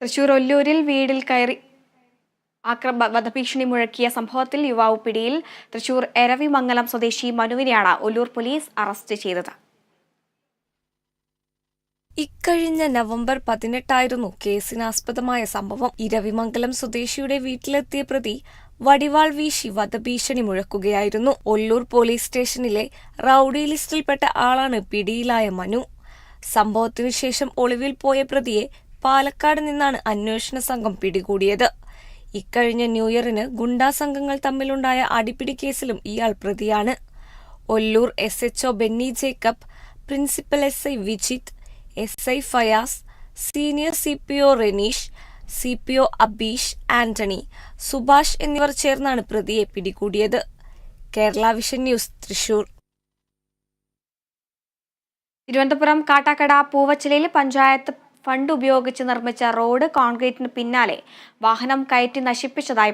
തൃശൂർ ഒല്ലൂരിൽ വീടിൽ കയറി വധഭീഷണി മുഴക്കിയ സംഭവത്തിൽ യുവാവ് പിടിയിൽ. തൃശൂർ എരവിമംഗലം സ്വദേശി മനുവിനെയാണ് ഒല്ലൂർ പോലീസ് അറസ്റ്റ് ചെയ്തത്. ഇക്കഴിഞ്ഞ നവംബർ 18 കേസിനാസ്പദമായ സംഭവം. ഇരവിമംഗലം സ്വദേശിയുടെ വീട്ടിലെത്തിയ പ്രതി വടിവാൾ വീശി വധഭീഷണി മുഴക്കുകയായിരുന്നു. ഒല്ലൂർ പോലീസ് സ്റ്റേഷനിലെ റൌഡി ലിസ്റ്റിൽപ്പെട്ട ആളാണ് പിടിയിലായ മനു. സംഭവത്തിനു ശേഷം ഒളിവിൽ പോയ പ്രതിയെ പാലക്കാട് നിന്നാണ് അന്വേഷണ സംഘം പിടികൂടിയത്. ഇക്കഴിഞ്ഞ ന്യൂ ഇയറിന് ഗുണ്ടാ സംഘങ്ങൾ തമ്മിലുണ്ടായ അടിപിടി കേസിലും ഇയാൾ പ്രതിയാണ്. Ollur SHO Benny Jacob, principal SI Vijith, SI Fayas, senior CPO Renish, CPO Abeesh Antony, Subhash എന്നിവർ ചേർന്നാണ് പ്രതിയെ പിടികൂടിയത്. Kerala vision news, Thrissur. തിരുവനന്തപുരം കാട്ടാക്കട പൂവച്ചലിൽ പഞ്ചായത്ത് ഫണ്ട് ഉപയോഗിച്ച് നിർമ്മിച്ച റോഡ് കോൺക്രീറ്റിന് പിന്നാലെ വാഹനം കയറ്റി നശിപ്പിച്ചതായി